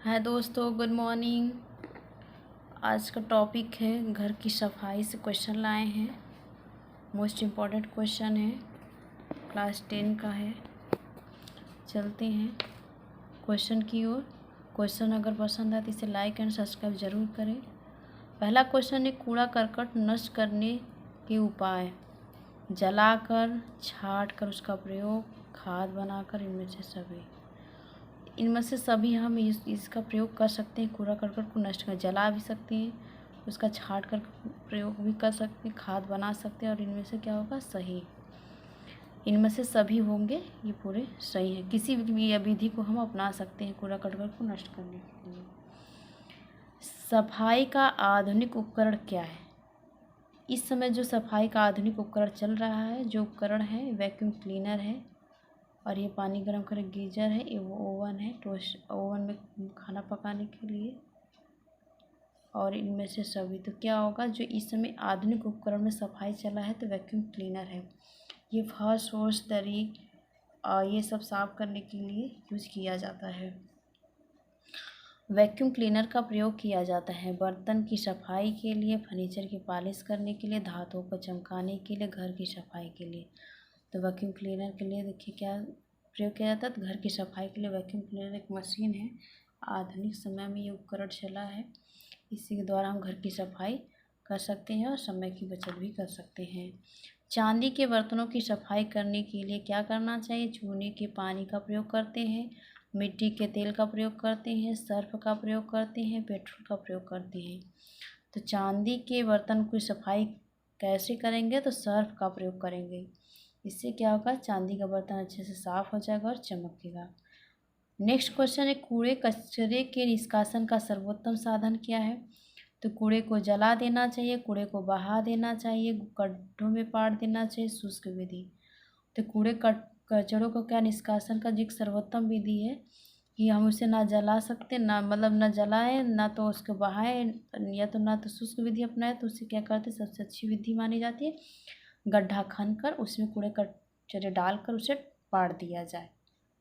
हाय दोस्तों, good morning. आज का टॉपिक है घर की सफाई से क्वेश्चन लाए हैं। मोस्ट इम्पॉर्टेंट क्वेश्चन है, क्लास 10 का है। चलते हैं क्वेश्चन की ओर। क्वेश्चन अगर पसंद आए तो इसे लाइक एंड सब्सक्राइब ज़रूर करें। पहला क्वेश्चन है, कूड़ा करकट नष्ट करने के उपाय। जलाकर, छाट कर उसका प्रयोग, खाद बनाकर, इनमें से सभी हम इसका प्रयोग कर सकते हैं। कूड़ा करकट को नष्ट कर जला भी सकते हैं, उसका छाट कर प्रयोग भी कर सकते हैं, खाद बना सकते हैं। और इनमें से क्या होगा? सही। इनमें से सभी होंगे, ये पूरे सही है। किसी भी विधि को हम अपना सकते हैं कूड़ा करकट को नष्ट करने के लिए। सफाई का आधुनिक उपकरण क्या है? इस समय जो सफाई का आधुनिक उपकरण चल रहा है, जो उपकरण है, वैक्यूम क्लीनर है। और ये पानी गर्म करे गीजर है, ये वो ओवन है, टोस्ट ओवन में खाना पकाने के लिए। और इनमें से सभी तो क्या होगा? जो इस समय आधुनिक उपकरण में सफाई चला है तो वैक्यूम क्लीनर है। ये फर्श वॉश दरी ये सब साफ करने के लिए यूज किया जाता है। वैक्यूम क्लीनर का प्रयोग किया जाता है बर्तन की सफाई के लिए, फर्नीचर की पॉलिश करने के लिए, धातुओं को चमकाने के लिए, घर की सफाई के लिए। तो वैक्यूम क्लीनर के लिए देखिए क्या प्रयोग किया जाता है। तो घर की सफाई के लिए वैक्यूम क्लीनर एक मशीन है। आधुनिक समय में ये उपकरण चला है। इसी के द्वारा हम घर की सफाई कर सकते हैं और समय की बचत भी कर सकते हैं। चांदी के बर्तनों की सफाई करने के लिए क्या करना चाहिए? चूने के पानी का प्रयोग करते हैं, मिट्टी के तेल का प्रयोग करते हैं, सर्फ का प्रयोग करते हैं, पेट्रोल का प्रयोग करते हैं। तो चांदी के बर्तन की सफाई कैसे करेंगे? तो सर्फ का प्रयोग करेंगे। इससे क्या होगा? चांदी का बर्तन अच्छे से साफ हो जाएगा और चमकेगा। नेक्स्ट क्वेश्चन है, कूड़े कचरे के निष्कासन का सर्वोत्तम साधन क्या है? तो कूड़े को जला देना चाहिए, कूड़े को बहा देना चाहिए, गड्ढों में पाड़ देना चाहिए, शुष्क विधि। तो कूड़े कचड़ों को क्या निष्कासन का जो सर्वोत्तम विधि है कि हम उसे ना जला सकते, ना मतलब ना जलाएं, ना तो उसको बहाएं, या तो ना तो शुष्क विधि अपनाएं। तो उसे क्या करते? सबसे अच्छी विधि मानी जाती है गड्ढा खनकर उसमें कूड़े कचरे डालकर उसे पाड़ दिया जाए,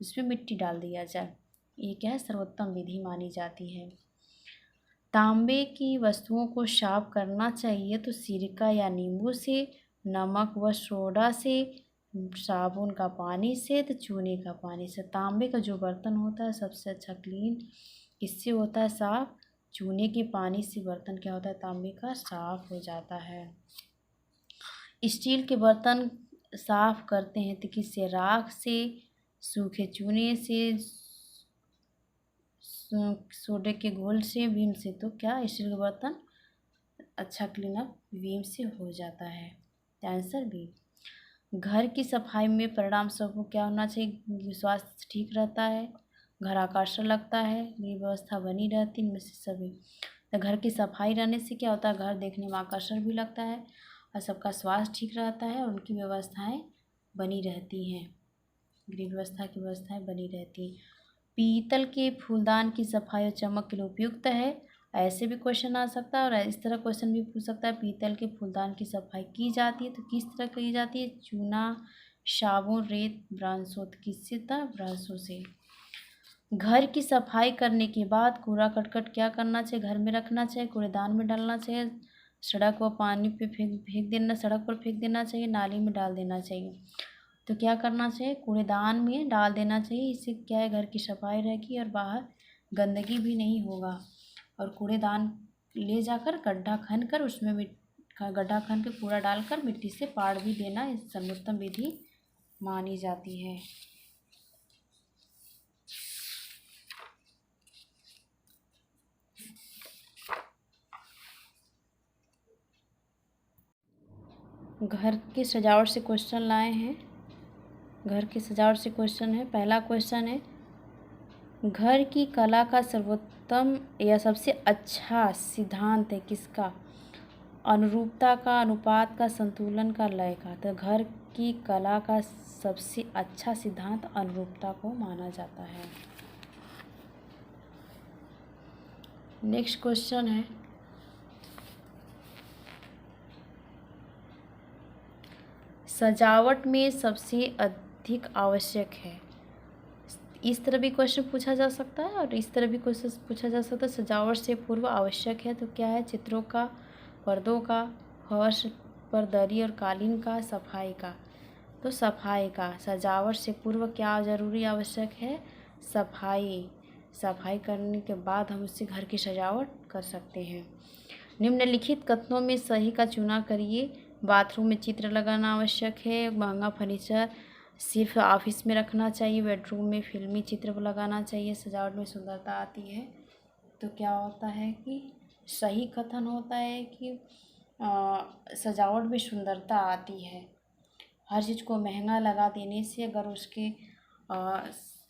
उसमें मिट्टी डाल दिया जाए। ये क्या है? सर्वोत्तम विधि मानी जाती है। तांबे की वस्तुओं को साफ करना चाहिए तो सिरका या नींबू से, नमक व सोडा से, साबुन का पानी से, तो चूने का पानी से। तांबे का जो बर्तन होता है सबसे अच्छा क्लीन किससे होता है? साफ। चूने के पानी से बर्तन क्या होता है? तांबे का साफ हो जाता है। स्टील के बर्तन साफ करते हैं तो किससे? राख से, सूखे चूने से, सोडे के घोल से, विम से। तो क्या स्टील का बर्तन अच्छा क्लीनअप विम से हो जाता है। Answer B. घर की सफाई में परिणाम स्वरूप क्या होना चाहिए? स्वास्थ्य ठीक रहता है, घर आकर्षक लगता है, व्यवस्था बनी रहती है। इनमें से सभी। तो घर की सफाई रहने से क्या होता है? घर देखने में आकर्षक भी लगता है और सबका स्वास्थ्य ठीक रहता है और उनकी व्यवस्थाएं बनी रहती हैं। गृह व्यवस्था की व्यवस्थाएं बनी रहती हैं। पीतल के फूलदान की सफाई और चमक के लिए उपयुक्त है। ऐसे भी क्वेश्चन आ सकता है और इस तरह क्वेश्चन भी पूछ सकता है। पीतल के फूलदान की सफाई की जाती है तो किस तरह की जाती है? चूना, साबुन, रेत, ब्रांसों। तो किससे था? ब्रांसों से। घर की सफाई करने के बाद कूड़ा करकट क्या करना चाहिए? घर में रखना चाहिए, कूड़ेदान में डालना चाहिए, सड़क व पानी पे फेंक देना, सड़क पर फेंक देना चाहिए, नाली में डाल देना चाहिए। तो क्या करना चाहिए? कूड़ेदान में डाल देना चाहिए। इससे क्या है? घर की सफाई रहेगी और बाहर गंदगी भी नहीं होगा। और कूड़ेदान ले जाकर गड्ढा खन कर उसमें गड्ढा खन के कूड़ा डालकर मिट्टी से पाड़ भी देना इस सर्वोत्तम विधि मानी जाती है। घर की सजावट से क्वेश्चन लाए हैं। घर की सजावट से क्वेश्चन है। पहला क्वेश्चन है, घर की कला का सर्वोत्तम या सबसे अच्छा सिद्धांत है किसका? अनुरूपता का, अनुपात का, संतुलन का, लय का। तो घर की कला का सबसे अच्छा सिद्धांत अनुरूपता को माना जाता है। नेक्स्ट क्वेश्चन है, सजावट में सबसे अधिक आवश्यक है। इस तरह भी क्वेश्चन पूछा जा सकता है और इस तरह भी क्वेश्चन पूछा जा सकता है। सजावट से पूर्व आवश्यक है तो क्या है? चित्रों का, पर्दों का, फर्श पर दरी और कालीन का, सफाई का। तो सफाई का। सजावट से पूर्व क्या ज़रूरी आवश्यक है? सफाई। सफाई करने के बाद हम उससे घर की सजावट कर सकते हैं। निम्नलिखित कथनों में सही का चुनाव करिए। बाथरूम में चित्र लगाना आवश्यक है। महंगा फर्नीचर सिर्फ ऑफिस में रखना चाहिए। बेडरूम में फिल्मी चित्र लगाना चाहिए। सजावट में सुंदरता आती है। तो क्या होता है कि सही कथन होता है कि सजावट में सुंदरता आती है। हर चीज़ को महंगा लगा देने से अगर उसके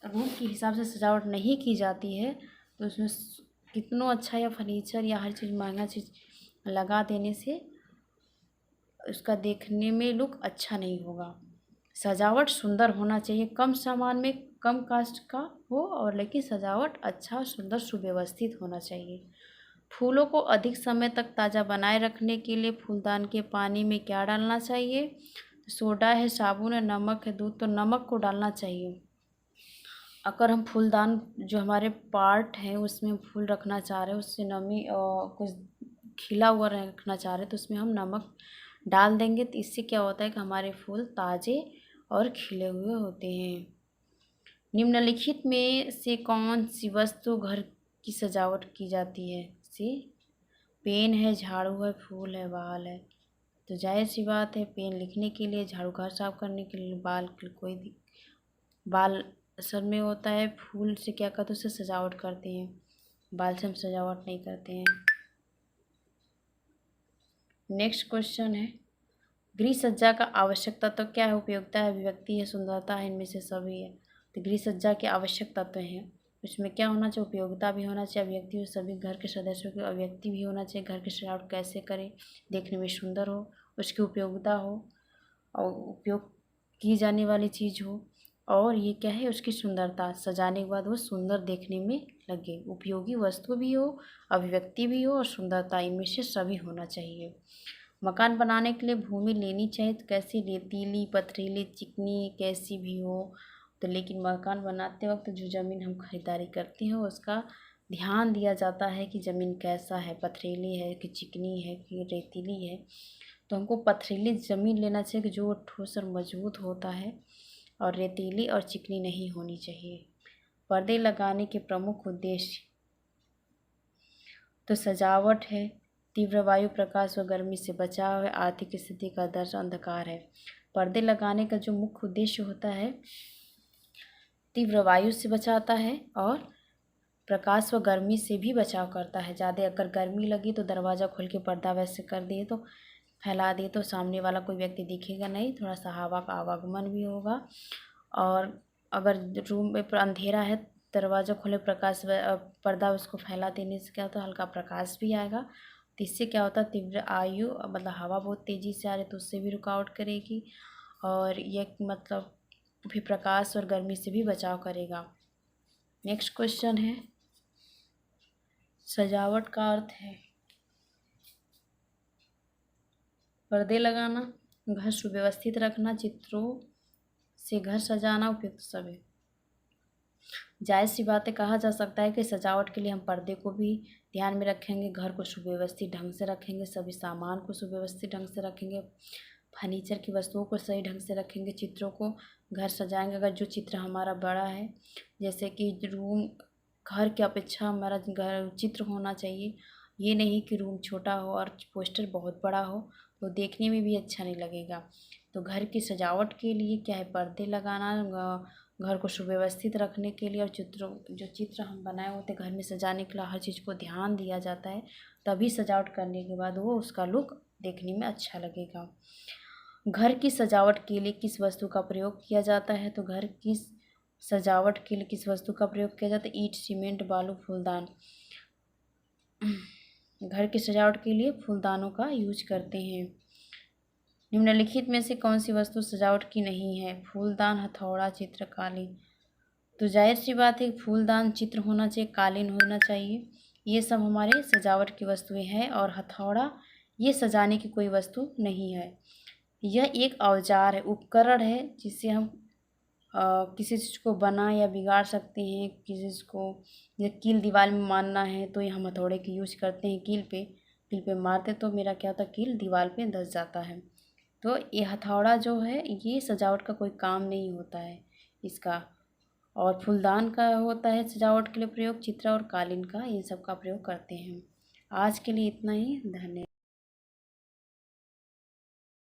रूम के हिसाब से सजावट नहीं की जाती है तो उसमें कितना अच्छा या फर्नीचर या हर चीज़ महंगा चीज़ लगा देने से उसका देखने में लुक अच्छा नहीं होगा। सजावट सुंदर होना चाहिए, कम सामान में कम कास्ट का हो और लेकिन सजावट अच्छा सुंदर सुव्यवस्थित होना चाहिए। फूलों को अधिक समय तक ताज़ा बनाए रखने के लिए फूलदान के पानी में क्या डालना चाहिए? सोडा है, साबुन है, नमक है, दूध। तो नमक को डालना चाहिए। अगर हम फूलदान जो हमारे पार्ट हैं उसमें फूल रखना चाह रहे हैं, उससे नमी कुछ खिला हुआ रखना चाह रहे हैं तो उसमें हम नमक डाल देंगे तो इससे क्या होता है कि हमारे फूल ताज़े और खिले हुए होते हैं। निम्नलिखित में से कौन सी वस्तु घर की सजावट की जाती है? से पेन है, झाड़ू है, फूल है, बाल है। तो जाहिर सी बात है, पेन लिखने के लिए, झाड़ू घर साफ करने के लिए, बाल के कोई बाल असल में होता है। फूल से क्या करते हैं? उससे सजावट करते हैं। बाल से हम सजावट नहीं करते हैं। नेक्स्ट क्वेश्चन है, गृह सज्जा का आवश्यक तत्व क्या है? उपयोगिता है, अभिव्यक्ति है, सुंदरता है, इनमें से सभी है। तो गृह सज्जा के आवश्यक तत्व हैं, उसमें क्या होना चाहिए? उपयोगिता भी होना चाहिए, अभिव्यक्ति हो, सभी घर के सदस्यों की अभिव्यक्ति भी होना चाहिए। घर की सजावट कैसे करें? देखने में सुंदर हो, उसकी उपयोगिता हो और उपयोग की जाने वाली चीज़ हो, और ये क्या है? उसकी सुंदरता। सजाने के बाद वो सुंदर देखने में लगे। उपयोगी वस्तु भी हो, अभिव्यक्ति भी हो और सुंदरता, इनमें से सभी होना चाहिए। मकान बनाने के लिए भूमि लेनी चाहिए तो कैसी? रेतीली, पथरीली, चिकनी, कैसी भी हो। तो लेकिन मकान बनाते वक्त जो ज़मीन हम खरीदारी करते हैं उसका ध्यान दिया जाता है कि ज़मीन कैसा है, पथरीली है कि चिकनी है कि रेतीली है। तो हमको पथरीली ज़मीन लेना चाहिए कि जो ठोस और मजबूत होता है, और रेतीली और चिकनी नहीं होनी चाहिए। पर्दे लगाने के प्रमुख उद्देश्य तो सजावट है, तीव्र वायु प्रकाश व गर्मी से बचाव है, आर्थिक स्थिति का दर्ज अंधकार है। पर्दे लगाने का जो मुख्य उद्देश्य होता है, तीव्र वायु से बचाता है और प्रकाश व गर्मी से भी बचाव करता है। ज़्यादा अगर गर्मी लगी तो दरवाज़ा खोल के पर्दा वैसे कर दिए तो फैला दिए तो सामने वाला कोई व्यक्ति दिखेगा नहीं, थोड़ा सा हवा का आवागमन भी होगा। और अगर रूम में अंधेरा है, दरवाज़ा खोले, प्रकाश पर्दा उसको फैला देने से क्या होता है? हल्का प्रकाश भी आएगा। तो इससे क्या होता है? तीव्र आयु मतलब हवा बहुत तेज़ी से आ रही तो उससे भी रुकावट करेगी, और ये मतलब भी प्रकाश और गर्मी से भी बचाव करेगा। नेक्स्ट क्वेश्चन है, सजावट का अर्थ है पर्दे लगाना, घर सुव्यवस्थित रखना, चित्रों से घर सजाना, उपयुक्त सभी। जायज़ सी बातें कहा जा सकता है कि सजावट के लिए हम पर्दे को भी ध्यान में रखेंगे, घर को सुव्यवस्थित ढंग से रखेंगे, सभी सामान को सुव्यवस्थित ढंग से रखेंगे, फर्नीचर की वस्तुओं को सही ढंग से रखेंगे, चित्रों को घर सजाएंगे। अगर जो चित्र हमारा बड़ा है, जैसे कि रूम, घर की अपेक्षा हमारा घर चित्र होना चाहिए, ये नहीं कि रूम छोटा हो और पोस्टर बहुत बड़ा हो तो देखने में भी अच्छा नहीं लगेगा। तो घर की सजावट के लिए क्या है? पर्दे लगाना, घर को सुव्यवस्थित रखने के लिए, और जो चित्र हम बनाए होते घर में सजाने के लिए हर चीज़ को ध्यान दिया जाता है, तभी सजावट करने के बाद वो उसका लुक देखने में अच्छा लगेगा। घर की सजावट के लिए किस वस्तु का प्रयोग किया जाता है? तो घर की सजावट के लिए किस वस्तु का प्रयोग किया जाता है? ईंट, सीमेंट, बालू, फूलदान। घर की सजावट के लिए फूलदानों का यूज करते हैं। निम्नलिखित में से कौन सी वस्तु सजावट की नहीं है? फूलदान, हथौड़ा, चित्र, कालीन। तो जाहिर सी बात है फूलदान, चित्र होना चाहिए, कालीन होना चाहिए, ये सब हमारे सजावट की वस्तुएं हैं। और हथौड़ा ये सजाने की कोई वस्तु नहीं है, यह एक औजार है, उपकरण है जिससे हम किसी चीज़ को बना या बिगाड़ सकते हैं। किसी चीज़ को या कील दीवार में मारना है तो ये हम हथौड़े की यूज करते हैं। कील पे मारते तो मेरा क्या होता है, कील दीवार पे धंस जाता है। तो ये हथौड़ा जो है ये सजावट का कोई काम नहीं होता है इसका। और फूलदान का होता है सजावट के लिए प्रयोग, चित्रा और कालीन का इन सब का प्रयोग करते हैं। आज के लिए इतना ही, धन्यवाद।